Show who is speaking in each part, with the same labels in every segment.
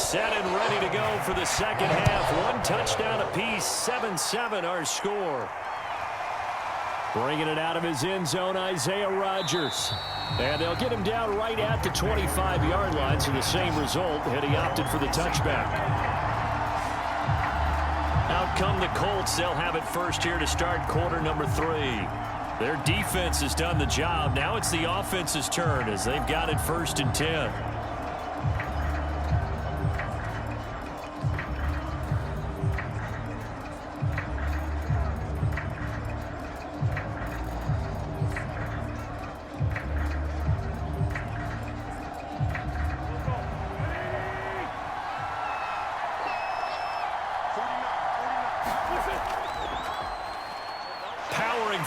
Speaker 1: set and ready to go for the second half. One touchdown apiece, 7-7 our score. Bringing it out of his end zone, Isaiah Rodgers. And they'll get him down right at the 25-yard line, so the same result, and he opted for the touchback. Out come the Colts. They'll have it first here to start quarter number 3. Their defense has done the job. Now it's the offense's turn as they've got it 1st and 10.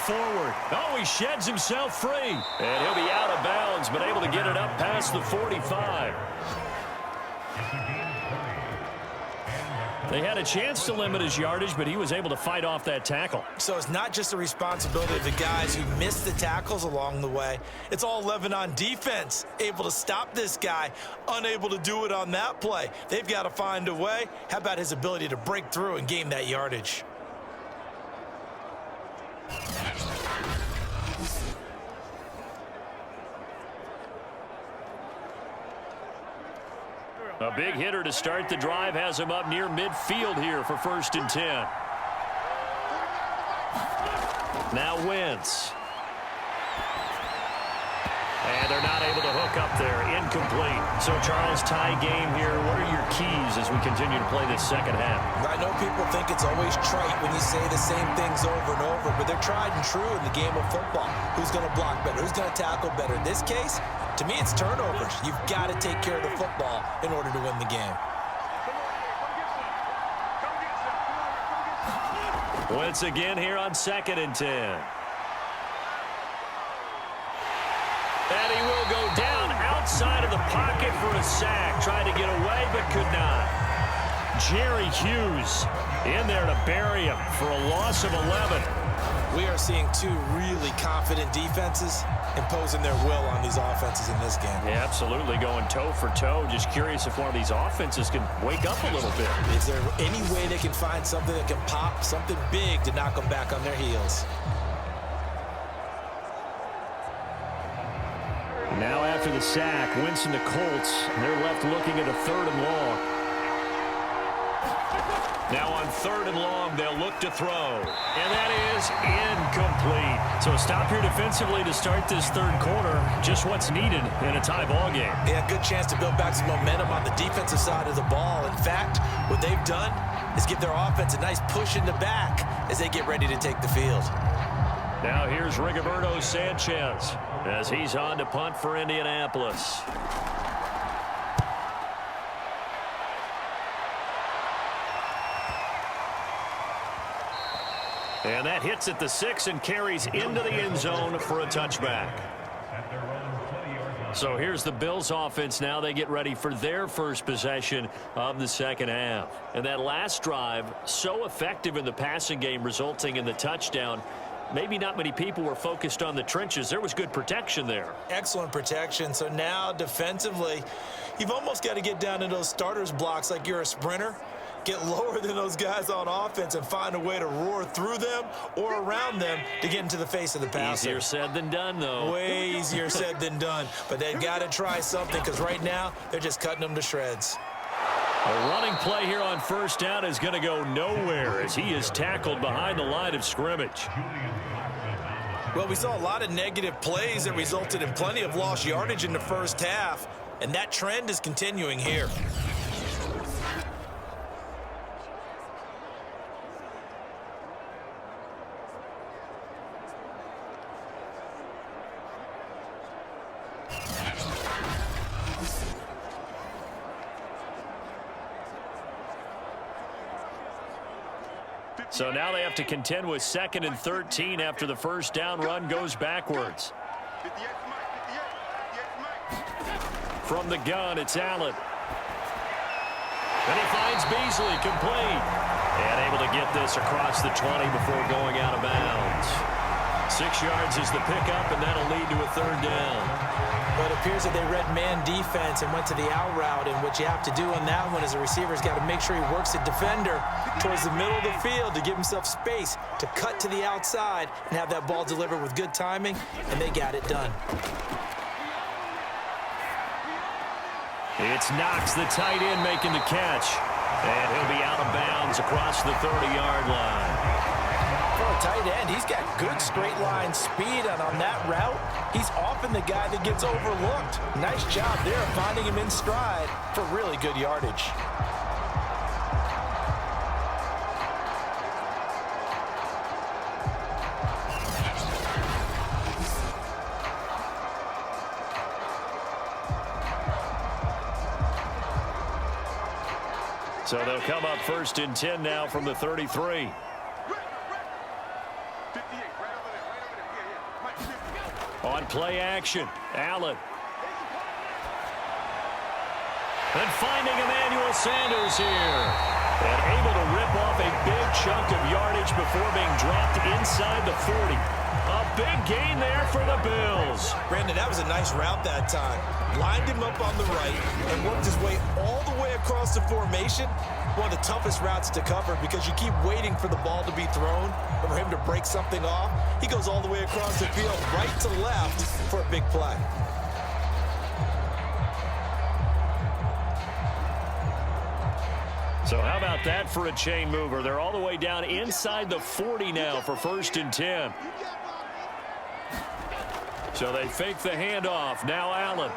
Speaker 1: Forward. Oh, he sheds himself free. And he'll be out of bounds, but able to get it up past the 45. They had a chance to limit his yardage, but he was able to fight off that tackle.
Speaker 2: So it's not just the responsibility of the guys who missed the tackles along the way. It's all 11 on defense, able to stop this guy, unable to do it on that play. They've got to find a way. How about his ability to break through and gain that yardage?
Speaker 1: A big hitter to start the drive has him up near midfield here for 1st and 10. Now Wentz. And they're not able to hook up there. Incomplete. So, Charles, tie game here. What are your keys as we continue to play this second half?
Speaker 2: I know people think it's always trite when you say the same things over and over, but they're tried and true in the game of football. Who's going to block better? Who's going to tackle better? In this case, to me, it's turnovers. You've got to take care of the football in order to win the game.
Speaker 1: Once again here on 2nd and 10. And he will go down outside of the pocket for a sack. Tried to get away, but could not. Jerry Hughes in there to bury him for a loss of 11.
Speaker 2: We are seeing two really confident defenses imposing their will on these offenses in this game.
Speaker 1: Yeah, absolutely, going toe for toe. Just curious if one of these offenses can wake up a little bit.
Speaker 2: Is there any way they can find something that can pop, something big to knock them back on their heels?
Speaker 1: Now after the sack, Wentz and the Colts, they're left looking at a 3rd and long. Now on 3rd and long, they'll look to throw. And that is incomplete. So a stop here defensively to start this 3rd quarter. Just what's needed in a tie ball game.
Speaker 2: Yeah, good chance to build back some momentum on the defensive side of the ball. In fact, what they've done is give their offense a nice push in the back as they get ready to take the field.
Speaker 1: Now here's Rigoberto Sanchez as he's on to punt for Indianapolis. And that hits at the 6 and carries into the end zone for a touchback. So here's the Bills offense now. They get ready for their first possession of the second half. And that last drive, so effective in the passing game, resulting in the touchdown. Maybe not many people were focused on the trenches. There was good protection there.
Speaker 2: Excellent protection. So now defensively, you've almost got to get down to those starters blocks like you're a sprinter. Get lower than those guys on offense and find a way to roar through them or around them to get into the face of the passer.
Speaker 1: Easier said than done, though.
Speaker 2: Way easier said than done. But they've got to try something because right now they're just cutting them to shreds.
Speaker 1: A running play here on 1st down is going to go nowhere as he is tackled behind the line of scrimmage.
Speaker 2: Well, we saw a lot of negative plays that resulted in plenty of lost yardage in the first half, and that trend is continuing here.
Speaker 1: So now they have to contend with 2nd and 13 after the first down run goes backwards. From the gun, it's Allen. And he finds Beasley, complete. And able to get this across the 20 before going out of bounds. 6 yards is the pickup, and that'll lead to a 3rd down.
Speaker 2: Well, it appears that they read man defense and went to the out route, and what you have to do on that one is the receiver's got to make sure he works the defender towards the middle of the field to give himself space to cut to the outside and have that ball delivered with good timing, and they got it done.
Speaker 1: It's Knox, the tight end, making the catch, and he'll be out of bounds across the 30-yard line.
Speaker 2: For a tight end, he's got good straight line speed, and on that route, he's often the guy that gets overlooked. Nice job there finding him in stride for really good yardage.
Speaker 1: So they'll come up 1st and 10 now from the 33. On play action, Allen. And finding Emmanuel Sanders here. And able to rip off a big chunk of yardage before being dropped inside the 40. A big gain there for the Bills.
Speaker 2: Brandon, that was a nice route that time. Lined him up on the right and worked his way all the way across the formation. One of the toughest routes to cover because you keep waiting for the ball to be thrown or for him to break something off. He goes all the way across the field, right to left, for a big play.
Speaker 1: So how about that for a chain mover? They're all the way down inside the 40 now for 1st and 10. So they fake the handoff. Now Allen.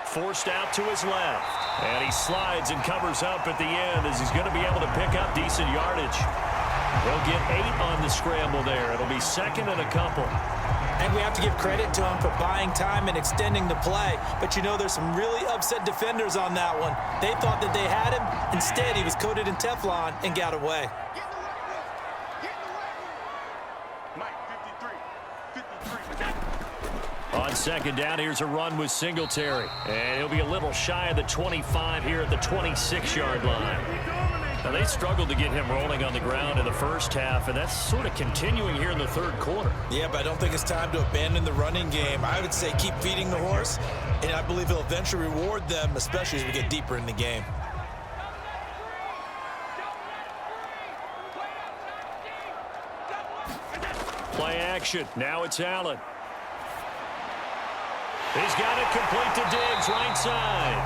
Speaker 1: Forced out to his left. And he slides and covers up at the end as he's going to be able to pick up decent yardage. He'll get 8 on the scramble there. It'll be 2nd and a couple.
Speaker 2: And we have to give credit to him for buying time and extending the play. But you know, there's some really upset defenders on that one. They thought that they had him. Instead, he was coated in Teflon and got away.
Speaker 1: On 2nd down, here's a run with Singletary. And he'll be a little shy of the 25 here at the 26-yard line. Now, they struggled to get him rolling on the ground in the first half, and that's sort of continuing here in the 3rd quarter.
Speaker 2: Yeah, but I don't think it's time to abandon the running game. I would say keep feeding the horse, and I believe he'll eventually reward them, especially as we get deeper in the game.
Speaker 1: Play action. Now it's Allen. He's got it complete to Diggs, right side.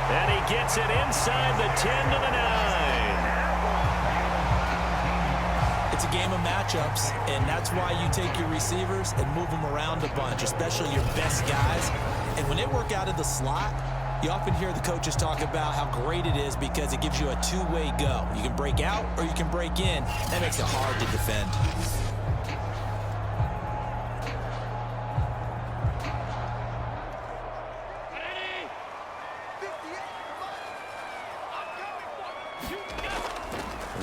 Speaker 1: And he gets it inside the 10 to the 9.
Speaker 2: It's a game of matchups, and that's why you take your receivers and move them around a bunch, especially your best guys. And when they work out of the slot, you often hear the coaches talk about how great it is because it gives you a two-way go. You can break out or you can break in. That makes it hard to defend.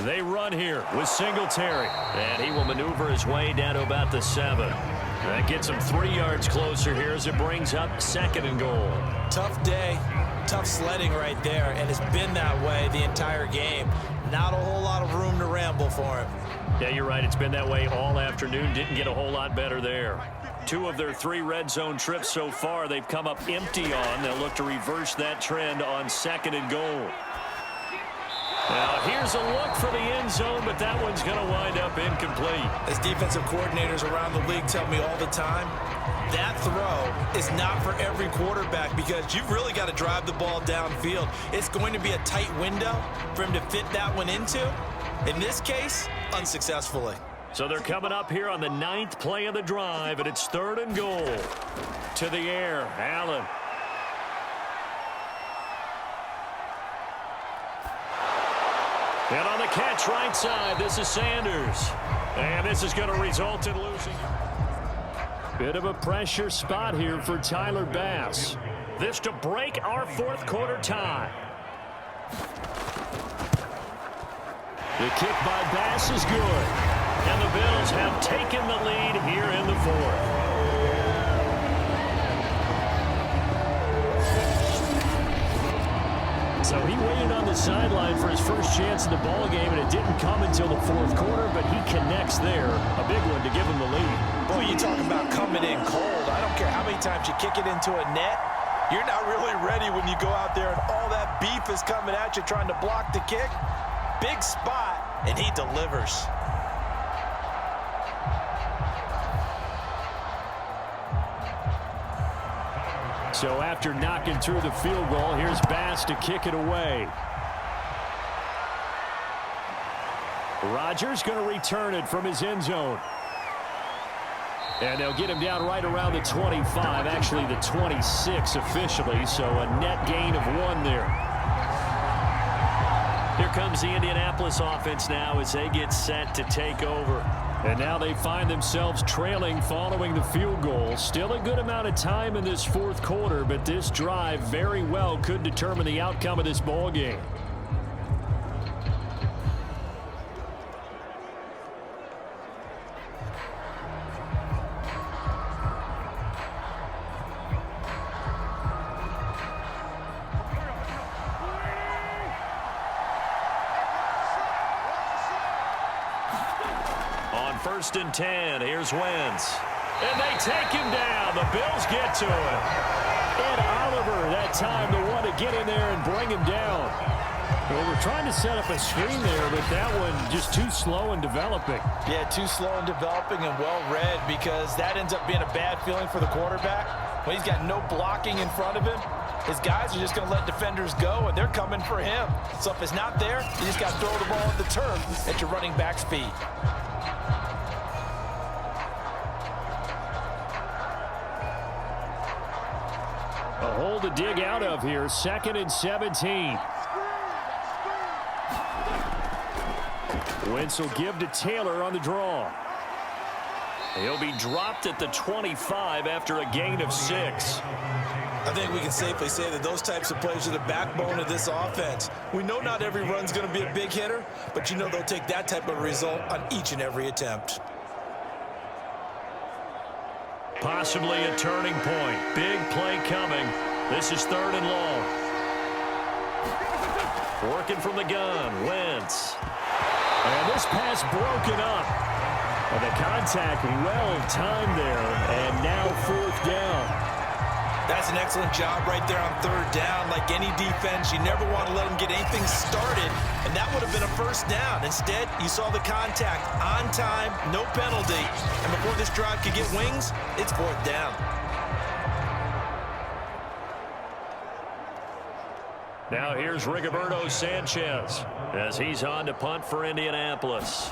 Speaker 1: They run here with Singletary, and he will maneuver his way down to about the 7. That gets him 3 yards closer here as it brings up 2nd and goal.
Speaker 2: Tough day, tough sledding right there, and it's been that way the entire game. Not a whole lot of room to ramble for him.
Speaker 1: Yeah, you're right. It's been that way all afternoon. Didn't get a whole lot better there. 2 of their 3 red zone trips so far, they've come up empty on. They'll look to reverse that trend on 2nd and goal. Now, here's a look for the end zone, but that one's going to wind up incomplete.
Speaker 2: As defensive coordinators around the league tell me all the time, that throw is not for every quarterback because you've really got to drive the ball downfield. It's going to be a tight window for him to fit that one into. In this case, unsuccessfully.
Speaker 1: So they're coming up here on the 9th play of the drive, and it's 3rd and goal. To the air, Allen. And on the catch right side, this is Sanders. And this is going to result in losing. Bit of a pressure spot here for Tyler Bass. This to break our 4th quarter tie. The kick by Bass is good. And the Bills have taken the lead here in the 4th. So he waited on the sideline for his first chance in the ball game, and it didn't come until the fourth quarter, but he connects there. A big one to give him the lead.
Speaker 2: Boy, you talk about coming in cold. I don't care how many times you kick it into a net. You're not really ready when you go out there and all that beef is coming at you trying to block the kick. Big spot, and he delivers.
Speaker 1: So after knocking through the field goal, here's Bass to kick it away. Rodgers going to return it from his end zone. And they'll get him down right around the 25, actually the 26 officially, so a net gain of 1 there. Here comes the Indianapolis offense now as they get set to take over. And now they find themselves trailing following the field goal. Still a good amount of time in this fourth quarter, but this drive very well could determine the outcome of this ball game. First and 10. Here's Wentz. And they take him down. The Bills get to him. And Oliver, that time, the one to get in there and bring him down. Well, we're trying to set up a screen there, but that one just too slow in developing.
Speaker 2: Yeah, too slow in developing and well read, because that ends up being a bad feeling for the quarterback. When he's got no blocking in front of him, his guys are just going to let defenders go, and they're coming for him. So if it's not there, you just got to throw the ball at the turf at your running back speed.
Speaker 1: A hole to dig out of here. 2nd and 17. Wentz will give to Taylor on the draw. He'll be dropped at the 25 after a gain of 6.
Speaker 2: I think we can safely say that those types of plays are the backbone of this offense. We know not every run's going to be a big hitter, but you know they'll take that type of result on each and every attempt.
Speaker 1: Possibly a turning point. Big play coming. This is 3rd and long. Working from the gun, Wentz. And this pass broken up. And the contact well timed there. And now 4th down.
Speaker 2: That's an excellent job right there on 3rd down. Like any defense, you never want to let them get anything started, and that would have been a 1st down. Instead, you saw the contact on time, no penalty, and before this drive could get wings, it's 4th down.
Speaker 1: Now here's Rigoberto Sanchez as he's on to punt for Indianapolis.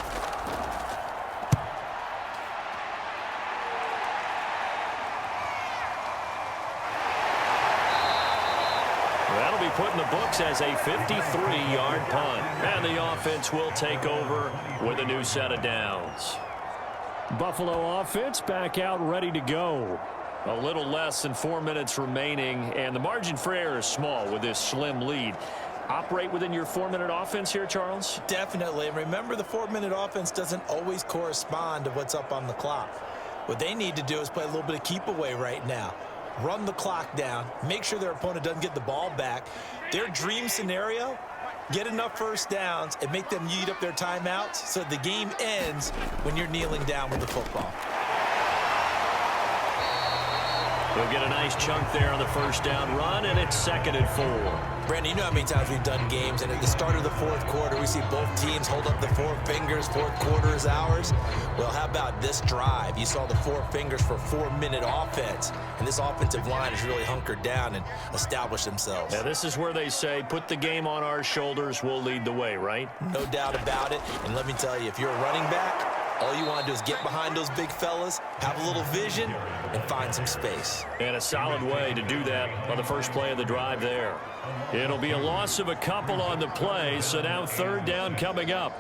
Speaker 1: That'll be put in the books as a 53-yard punt. And the offense will take over with a new set of downs. Buffalo offense back out ready to go. A little less than 4 minutes remaining, and the margin for error is small with this slim lead. Operate within your 4-minute offense here, Charles?
Speaker 2: Definitely. And remember, the 4-minute offense doesn't always correspond to what's up on the clock. What they need to do is play a little bit of keep away right now. Run the clock down, make sure their opponent doesn't get the ball back. Their dream scenario, get enough 1st downs and make them eat up their timeouts so the game ends when you're kneeling down with the football.
Speaker 1: They'll get a nice chunk there on the 1st down run, and it's 2nd and 4.
Speaker 2: Brandon, you know how many times we've done games, and at the start of the 4th quarter, we see both teams hold up the 4 fingers, 4th quarter is ours. Well, how about this drive? You saw the 4 fingers for 4-minute offense, and this offensive line has really hunkered down and established themselves.
Speaker 1: Yeah, this is where they say, put the game on our shoulders, we'll lead the way, right?
Speaker 2: No doubt about it, and let me tell you, if you're a running back, all you want to do is get behind those big fellas, have a little vision, and find some space.
Speaker 1: And a solid way to do that on the first play of the drive there. It'll be a loss of a couple on the play, so now 3rd down coming up.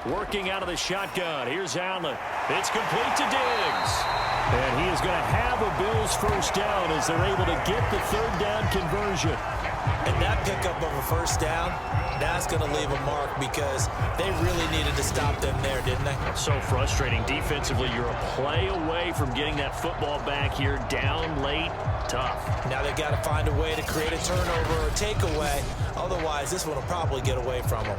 Speaker 1: Working out of the shotgun. Here's Allen. It's complete to Diggs. And he is going to have a Bills first down as they're able to get the third down conversion.
Speaker 2: And that pickup of a first down, that's going to leave a mark because they really needed to stop them there, didn't they?
Speaker 1: So frustrating. Defensively, you're a play away from getting that football back here. Down late, tough.
Speaker 2: Now they've got to find a way to create a turnover or a takeaway. Otherwise, this one will probably get away from them.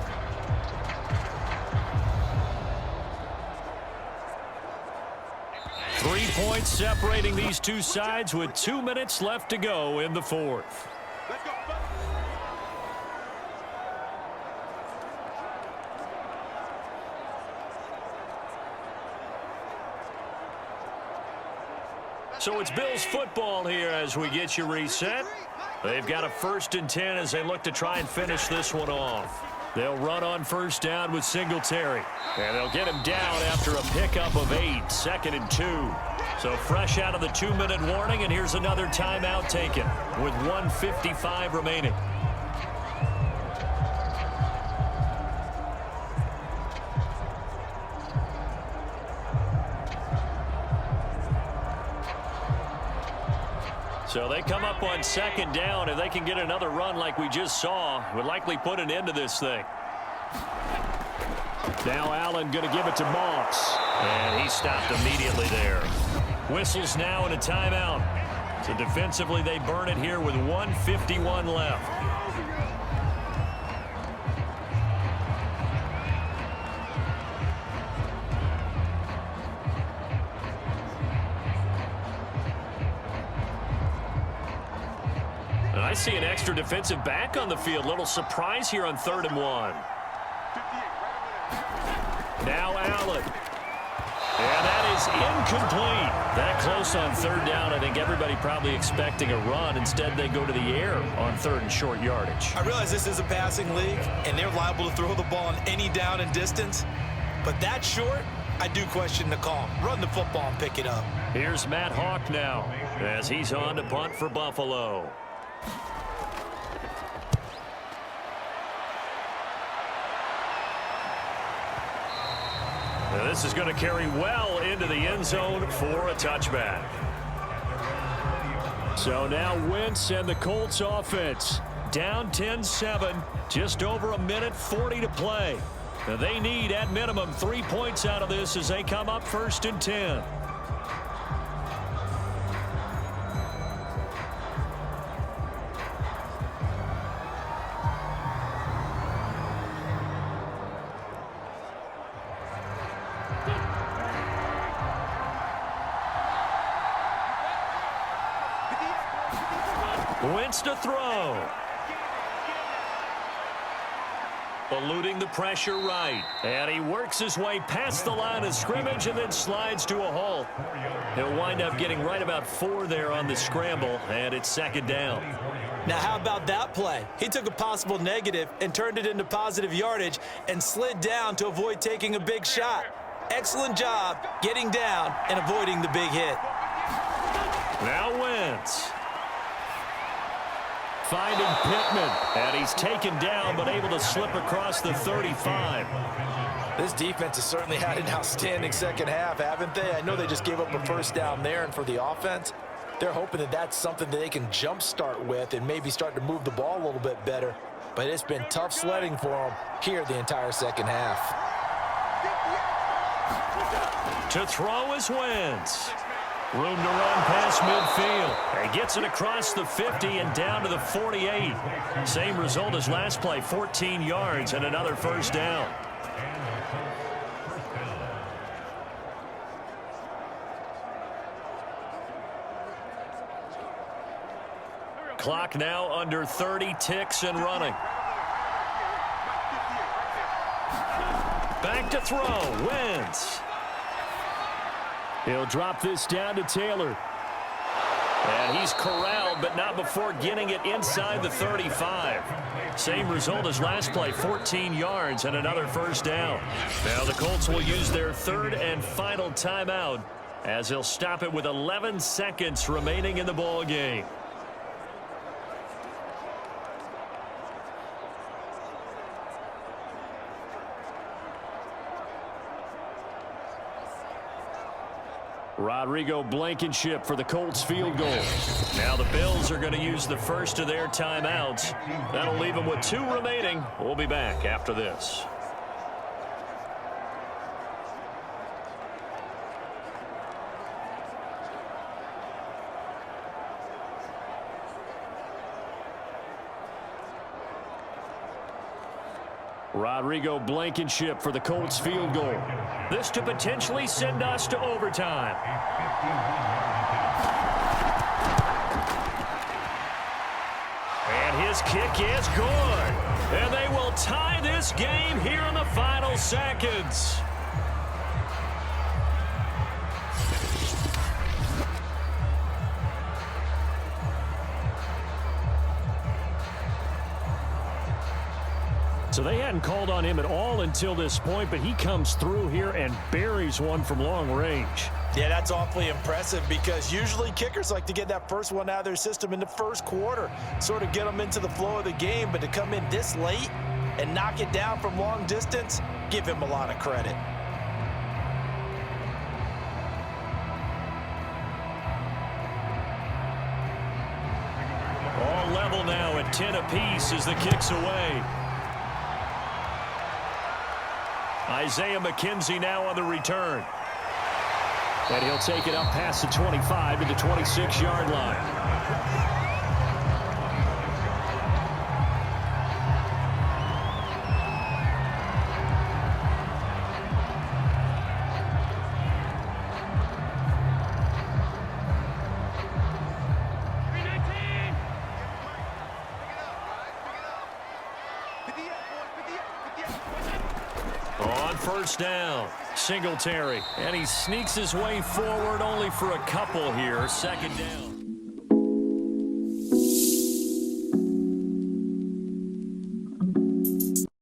Speaker 1: Three points separating these two sides with 2 minutes left to go in the fourth. So it's Bills football here as we get you reset. They've got a 1st and 10 as they look to try and finish this one off. They'll run on first down with Singletary. And they'll get him down after a pickup of 8, 2nd and 2. So fresh out of the 2-minute warning, and here's another timeout taken with 1:55 remaining. So they come up on 2nd down. If they can get another run like we just saw, would likely put an end to this thing. Now Allen going to give it to Moss. And he stopped immediately there. Whistles now and a timeout. So defensively they burn it here with 1:51 left. I see an extra defensive back on the field. Little surprise here on 3rd and 1. Now Allen. And that is incomplete. That close on 3rd down. I think everybody probably expecting a run. Instead, they go to the air on 3rd and short yardage.
Speaker 2: I realize this is a passing league, and they're liable to throw the ball on any down and distance. But that short, I do question the call. Run the football and pick it up.
Speaker 1: Here's Matt Hawk now as he's on to punt for Buffalo. Now this is going to carry well into the end zone for a touchback. So now Wentz and the Colts offense down 10-7, just over 1:40 to play. Now they need at minimum 3 points out of this as they come up 1st and 10. Wentz to throw. Eluding the pressure right. And he works his way past the line of scrimmage and then slides to a halt. He'll wind up getting right about 4 there on the scramble, and it's 2nd down.
Speaker 2: Now, how about that play? He took a possible negative and turned it into positive yardage and slid down to avoid taking a big shot. Excellent job getting down and avoiding the big hit.
Speaker 1: Now Wentz. Finding Pittman, and he's taken down but able to slip across the 35.
Speaker 2: This defense has certainly had an outstanding second half, haven't they? I know they just gave up a first down there, and for the offense, they're hoping that that's something that they can jumpstart with and maybe start to move the ball a little bit better. But it's been tough sledding for them here the entire second half.
Speaker 1: To throw is Wentz. Room to run past midfield. And gets it across the 50 and down to the 48. Same result as last play, 14 yards and another first down. Clock now under 30 ticks and running. Back to throw, Wentz. He'll drop this down to Taylor. And he's corralled, but not before getting it inside the 35. Same result as last play, 14 yards and another first down. Now the Colts will use their 3rd and final timeout as they'll stop it with 11 seconds remaining in the ball game. Rodrigo Blankenship for the Colts field goal. Now the Bills are going to use the first of their timeouts. That'll leave them with 2 remaining. We'll be back after this. Rodrigo Blankenship for the Colts field goal. This to potentially send us to overtime. And his kick is good. And they will tie this game here in the final seconds. So they hadn't called on him at all until this point, but he comes through here and buries one from long range.
Speaker 2: Yeah, that's awfully impressive because usually kickers like to get that first one out of their system in the first quarter, sort of get them into the flow of the game, but to come in this late and knock it down from long distance, give him a lot of credit.
Speaker 1: All level now at 10 apiece as the kick's away. Isaiah McKenzie now on the return. And he'll take it up past the 25 to the 26-yard line. On first down, Singletary, and he sneaks his way forward only for a couple here. Second down.